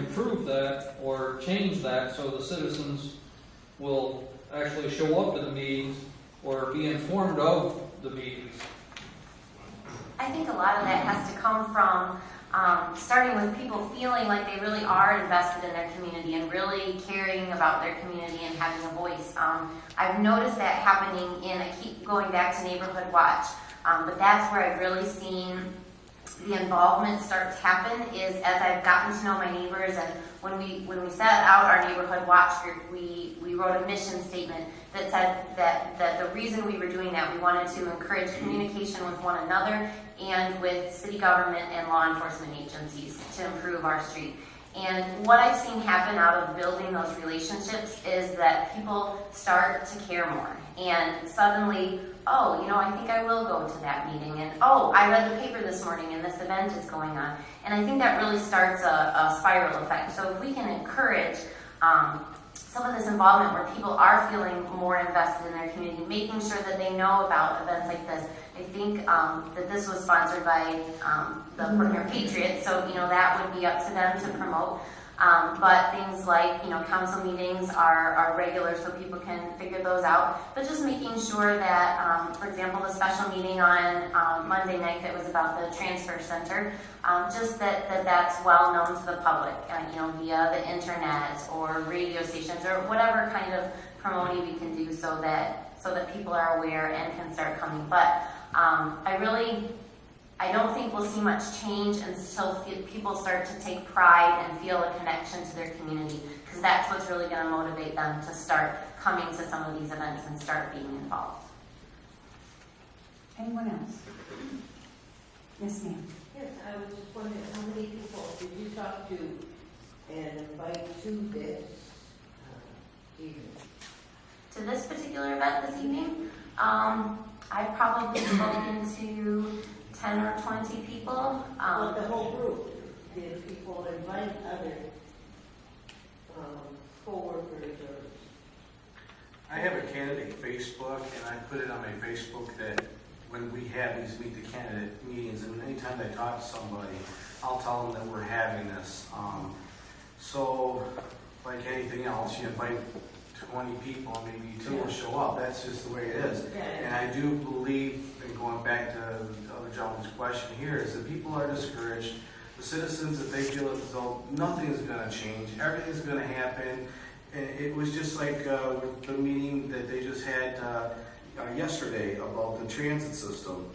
improve that or change that so the citizens will actually show up to the meetings or be informed of the meetings? I think a lot of that has to come from starting with people feeling like they really are invested in their community and really caring about their community and having a voice. I've noticed that happening I keep going back to Neighborhood Watch, but that's where I've really seen the involvement start to happen is as I've gotten to know my neighbors, and when we set out our Neighborhood Watch group, we wrote a mission statement that said that the reason we were doing that, we wanted to encourage communication with one another and with city government and law enforcement agencies to improve our street. And what I've seen happen out of building those relationships is that people start to care more. And suddenly, oh, I think I will go to that meeting. And oh, I read the paper this morning and this event is going on. And I think that really starts a spiral effect. So if we can encourage some of this involvement where people are feeling more invested in their community, making sure that they know about events like this. I think that this was sponsored by the Patriot, so that would be up to them to promote. But things like council meetings are regular, so people can figure those out. But just making sure that, for example, the special meeting on Monday night that was about the transfer center, just that's well known to the public, via the internet or radio stations or whatever kind of promoting we can do, so that people are aware and can start coming. But I don't think we'll see much change until people start to take pride and feel a connection to their community, because that's what's really going to motivate them to start coming to some of these events and start being involved. Anyone else? Yes, ma'am. Yes, I was just wondering, how many people did you talk to and invite to this evening? To this particular event this evening, I've probably spoken to 10 or 20 people. Well, the whole group. Did people invite other co-workers or? I have a candidate Facebook, and I put it on my Facebook that when we have these meet the candidate meetings, and anytime I talk to somebody, I'll tell them that we're having this. So, like anything else, you invite 20 people, maybe 2 will show up. That's just the way it is. Yeah. And I do believe, and going back to the other gentleman's question here, is that people are discouraged. The citizens, if they feel as though nothing is going to change, everything's going to happen. And it was just like with the meeting that they just had yesterday about the transit system.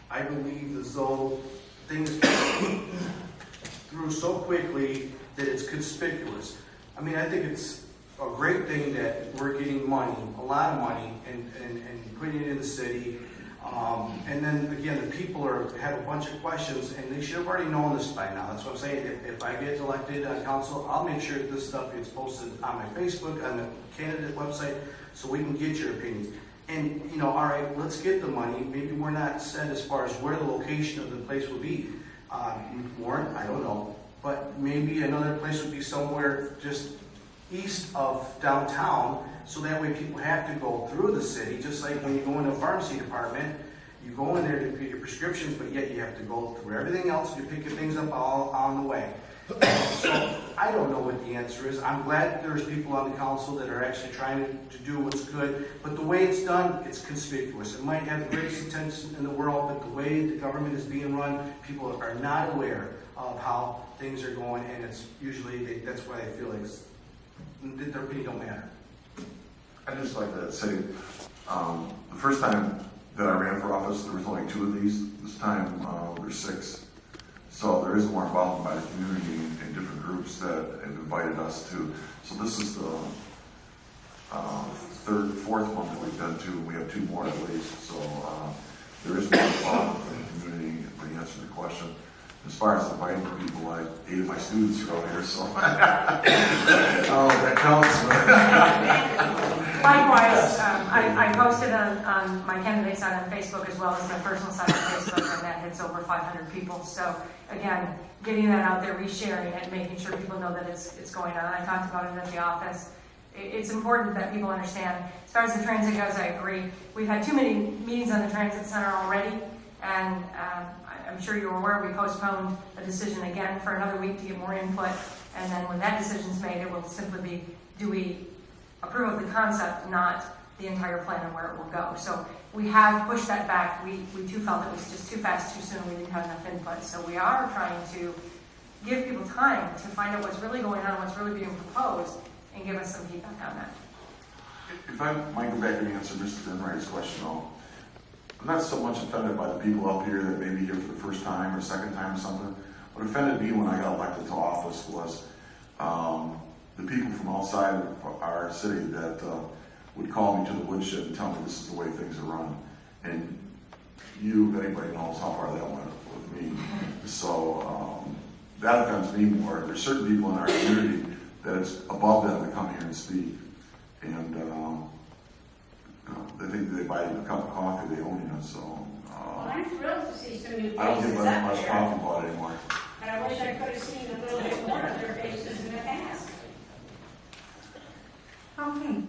I believe as though things through so quickly that it's conspicuous. I mean, I think it's a great thing that we're getting money, a lot of money, and putting it in the city. And then again, the people have a bunch of questions, and they should have already known this by now. That's what I'm saying. If I get elected on council, I'll make sure that this stuff gets posted on my Facebook, on the candidate website, so we can get your opinions. And all right, let's get the money. Maybe we're not set as far as where the location of the place will be. Warren, I don't know, but maybe another place would be somewhere just east of downtown, so that way people have to go through the city, just like when you go into a pharmacy department, you go in there to get your prescriptions, but yet you have to go through everything else, you're picking things up all on the way. So I don't know what the answer is. I'm glad there's people on the council that are actually trying to do what's good, but the way it's done, it's conspicuous. It might have the greatest intention in the world, but the way the government is being run, people are not aware of how things are going, and it's usually, that's why they feel like their opinion don't matter. I'd just like to say, the first time that I ran for office, there was only 2 of these. This time, there's 6. So there is more involvement by the community and different groups that have invited us to. So this is the 4th one that we've done too. We have 2 more at least. So there is more involvement from the community to answer the question. As far as inviting people, 8 of my students are out here, so that counts. Likewise, I posted on my candidate side on Facebook as well as my personal side on Facebook, and that hits over 500 people. So again, getting that out there, resharing it, making sure people know that it's going on. I talked about it at the office. It's important that people understand. As far as the transit goes, I agree. We've had too many meetings on the transit center already, and I'm sure you're aware, we postponed a decision again for another week to get more input. And then when that decision's made, it will simply be, do we approve of the concept, not the entire plan and where it will go. So we have pushed that back. We too felt it was just too fast, too soon. We didn't have enough input. So we are trying to give people time to find out what's really going on, what's really being proposed, and give us some feedback on that. If I might go back and answer Mrs. Enright's question, though, I'm not so much offended by the people up here that may be here for the first time or second time or something. What offended me when I got elected to office was the people from outside of our city that would call me to the woodshed and tell me this is the way things are run. And you, if anybody knows how far that went with me. So that offends me more. There's certain people in our community that it's above them to come here and speak. And they think they buy you a cup of coffee, they own you. So Well, I'm thrilled to see some new I don't faces get that up much there. coffee bought anymore. And I wish I could have seen a little bit more of their faces in the past. Okay,